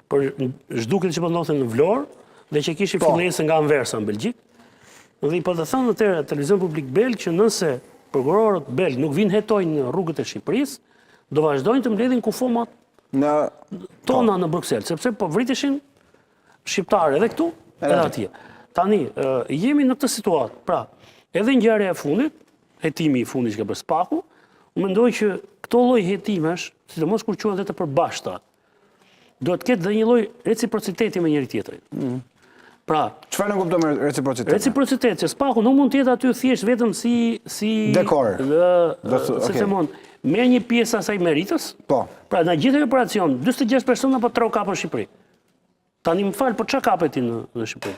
për zhduket që po ndodhte në Vlorë dhe që kishin fillesë nga Anversa në Belgjik. Dhe i po të thënë atëherë Televizion Publik Belg që nëse prokurorët belg nuk vinë hetojnë në rrugët e Shqipërisë, do vazhdojnë të mbledhin kufomat tona në Bruxelles, sepse po vriteshin shqiptarë edhe këtu, edhe atje. Tani, jemi në këtë situatë. Pra, edhe ngjarja e fundit, hetimi i fundit që ka bërë Spaku, unë mendoj që këto lloj hetimesh, sidomos kur quhen të përbashkëta, duhet të ketë dhe një lloj reciprociteti me njëri tjetrin. Pra, çfarë nuk kupton me reciprocitet? Reciprocitet, që Spaku nuk mund të jetë aty thjesht vetëm si dekor. Me një pjesë asaj meritës. Po. Pra, në gjithë operacion, 46 persona po trau kapën në Shqipëri. Tani më fal, po çka kapet ti në Shqipëri?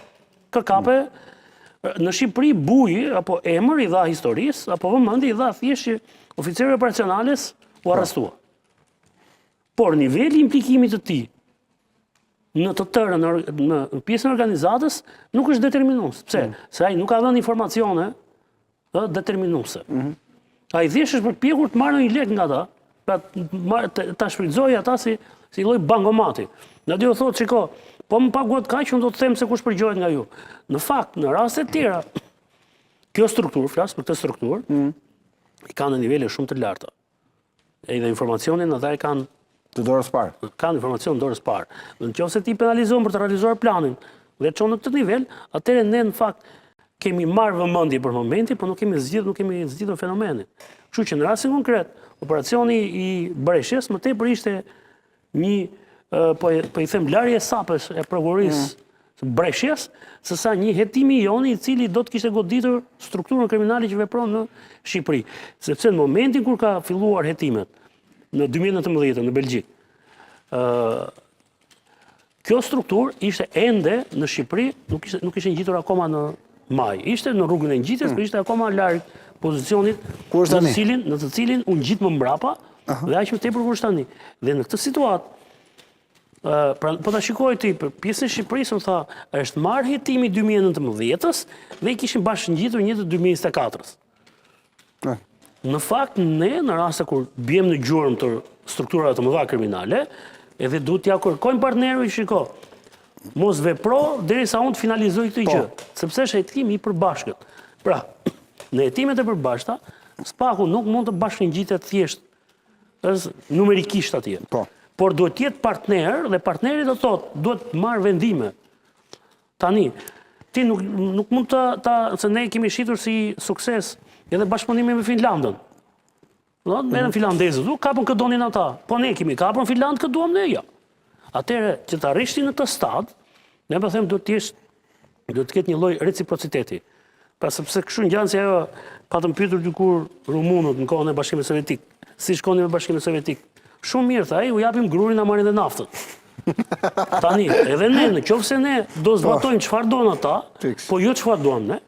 Ka kape në Shqipëri buji apo emër i dha historisë, apo vëmendje i dha thjesht që oficerëve operacionales u arrestua. Por niveli implikimit të tij në të tërën në pjesën e organizatës nuk është determinues. Pse? Se ai nuk ka dhënë informacione determinuese. Ai thjesht është përpjekur të marrë një lek nga ata, ta shfrytëzojë ata si lloj bankomati. Në dy u thotë, shiko, po më paguat kaq, unë do të them se kush përgjohet nga ju. Në fakt, në raste të tjera, kjo strukturë, flas për këtë strukturë, i kanë në nivele shumë të larta. Edhe informacionin ata e kanë të dorës parë. Kanë informacion në dorës parë. Nëse ti penalizon për të realizuar planin dhe çon në këtë nivel, atëherë ne në fakt kemi marrë vëmendje për momentin, por nuk kemi zgjidhur fenomenin. Kështu që në rastin konkret, operacioni i Breshjes më tepër ishte një po i them larje sapësh e prokurorisë së Breshjes, sesa një hetimi joni i cili do të kishte goditur strukturën kriminale që vepron në Shqipëri. Sepse në momentin kur ka filluar hetimet në 2019 në Belgjik, kjo strukturë ishte ende në Shqipëri, nuk ishte ngjitur akoma në maj. Ishte në rrugën e ngjitjes, por ishte akoma larg pozicionit në të cilin u ngjit më mbrapa dhe aq më tepër kur është tani. Dhe në këtë situatë, po ta shikoj ti për pjesën e Shqipërisë, më tha, është marrë hetimi 2019-s dhe i kishin bashkëngjitur një të 2024-s. Në fakt, ne në raste kur bjem në gjurmë të strukturave të mëdha kriminale, edhe duhet t'ja kërkojmë partnerëve që shiko, mos vepro derisa unë të finalizoj këtë gjë, sepse është hetim i përbashkët. Pra, në hetimet e përbashkëta, Spaku nuk mund të bashkëngjitet thjesht numerikisht atje. Por duhet të jetë partner dhe partneri do thotë duhet të marrë vendime. Tani, ti nuk mund se ne kemi shitur si sukses edhe bashkëpunimi me Finlandën. Merren finlandezët, kapën këtë donin ata. Po ne kemi kapën Finland, këtë duam ne, ja. Atëherë, që të arrishti në këtë stad, ne po them duhet të ketë një lloj reciprociteti. Pra sepse kështu ngjan se ajo patëm pyetur dikur rumunët në kohën e Bashkimit Sovjetik, si shkonin me Bashkimin Sovjetik. Shumë mirë, tha ai, u japim grurin, na marrin dhe naftën. Tani, edhe ne, nëse ne do zbatojmë çfarë don ata, po jo çfarë duam ne.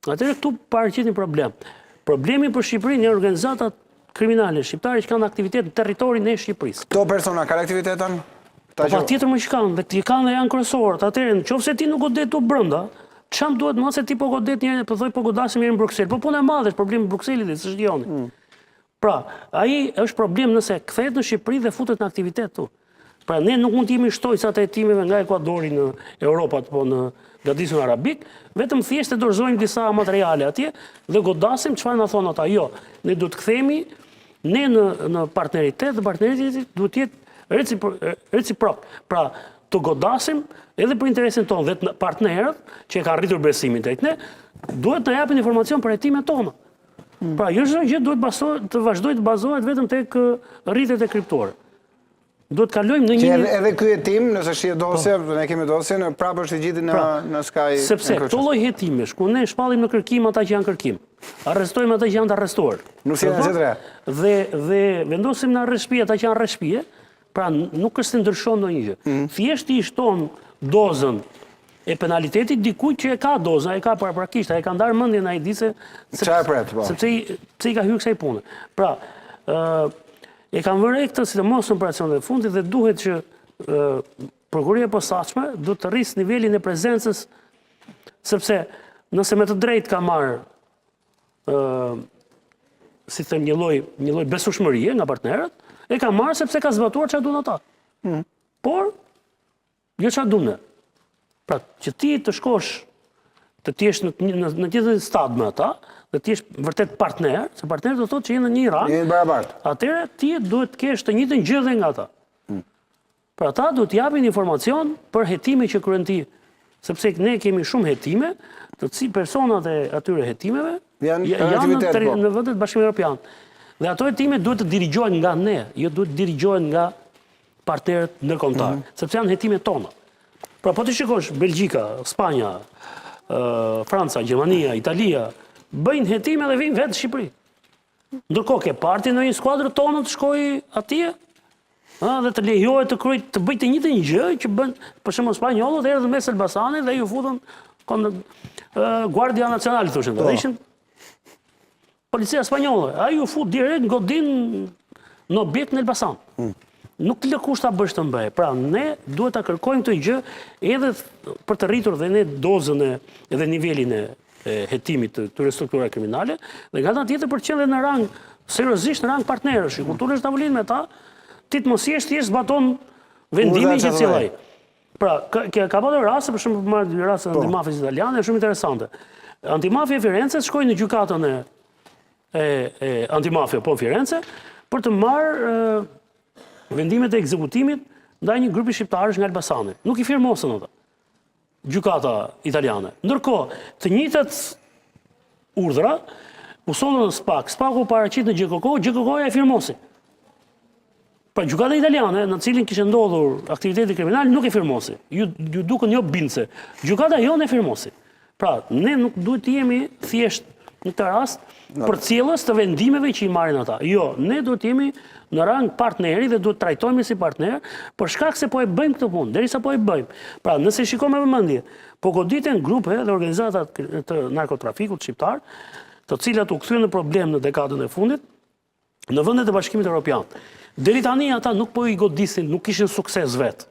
Atëherë këtu paraqit një problem. Problemi për Shqipërinë janë organizatat kriminale shqiptare që kanë aktivitet në territorin e Shqipërisë. Këto persona kanë aktivitetin? Po patjetër më që kanë, dhe ti kanë dhe janë kryesorët. Atëherë, nëse ti nuk godet tu brenda, çam duhet mos se ti po godet njërin, po thoj po godasim njërin në Bruksel. Po punë e madhe, është problemi i Brukselit dhe s'është gjoni. Pra, ai është problem nëse kthehet në Shqipëri dhe futet në aktivitet tu. Pra ne nuk mund të jemi shtojsa të hetimeve nga Ekuadori në Europë apo në Gatisin Arabik, vetëm thjesht të dorëzojmë disa materiale atje dhe godasim çfarë na thon ata. Jo, ne duhet të kthehemi ne në partneritet dhe partneriteti duhet të jetë reciprok. Pra, të godasim edhe për interesin tonë dhe partnerët që e kanë rritur besimin tek ne, duhet të japin informacion për hetimet tona. Pra, jo çdo gjë duhet të vazhdojë të bazohet vetëm tek rrjetet e kriptore. Duhet të kalojmë në një... Edhe ky hetim, nëse shihet dosje, ne kemi dosjen, prapë është i gjitur në Sky. Sepse këto lloj hetimesh, ku ne shpallim në kërkim ata që janë kërkim, arrestojmë ata që janë të arrestuar. Nuk si janë të dhe vendosim në arrest shtëpi ata që janë arrest shtëpi, pra nuk është të ndryshon ndonjë gjë. Thjesht i shton dozën e penalitetit dikujt që e ka dozën, ai ka paraprakisht, ai ka ndarë mendjen, ai di se sepse i ka hyrë kësaj pune. Pra, e kanë vënë këtë sidomos në operacionet e fundit dhe duhet që prokuroria e posaçme duhet të rrisë nivelin e prezencës, sepse nëse me të drejtë ka marrë si them një lloj besueshmërie nga partnerët, e ka marrë sepse ka zbatuar çfarë duan ata. Por Jo çfarë duam ne. Pra, që ti të shkosh të jesh në tjetër stad me ata, dhe ti jesh vërtet partner, se partner do thotë që jenë në një rang. Jeni barabartë. Atëherë ti duhet të kesh të njëjtën gjë dhe nga ata. Pra ata duhet të japin informacion për hetimin që kryen ti, sepse ne kemi shumë hetime, personat e atyre hetimeve janë në vendet Bashkimit Evropian. Dhe ato hetime duhet të dirigjohen nga ne, jo duhet të dirigjohen nga partnerët ndërkombëtar, sepse janë hetimet tona. Pra po të shikosh Belgjika, Spanja, Franca, Gjermania, Italia, bëjnë hetime dhe vinë vetë në Shqipëri. Ndërkohë ke parti në një skuadrë tonë të shkojë atje, dhe të lejohet të bëjë të njëjtën gjë që bën, për shembull spanjollët erdhën mes Elbasanit dhe ju futën Guardia Nacionale thoshin, dhe ishin policia spanjolle. Ai ju fut direkt godin në objekt në Elbasan. Nuk lëkush ta bësh të mbaj. Pra ne duhet ta kërkojmë këtë gjë edhe për të rritur dhe ne dozën edhe nivelin e hetimit të këtyre struktura kriminale, dhe nga ana tjetër për të qenë në rang seriozisht në rang partnerësh, kur tulesh në tavolinë me ta, ti të mos jesh zbaton vendimin që cillai. Pra, ka pasur raste, për shembull, marr raste antimafisë italiane, shumë interesante. Antimafia e Firences shkoi në gjykatën e antimafia po Firenze për të marrë vendimet e ekzekutimit ndaj një grupi shqiptarësh nga Elbasani. Nuk i firmosën ata. Gjykata italiane. Ndërkohë, të njëjtat urdhra u sollën në SPAK. SPAK-u paraqit në GKK, GKK-ja e firmosi. Pra gjykata italiane, në cilin kishte ndodhur aktiviteti kriminal, nuk e firmosi. Ju dukën jo bindse. Gjykata jonë e firmosi. Pra, ne nuk duhet të jemi thjesht në këtë rast përcjellës të vendimeve që i marrin ata. Jo, ne duhet të jemi në rang partneri dhe duhet trajtojmë si partner, për shkak se po e bëjmë këtë punë, derisa po e bëjmë. Pra, nëse shikojmë me vëmendje, po goditen grupe dhe organizata të narkotrafikut shqiptar, të cilat u kthyen në problem në dekadën e fundit, në vendet e Bashkimit Evropian. Deri tani ata nuk po i godisin, nuk kishin sukses vetë.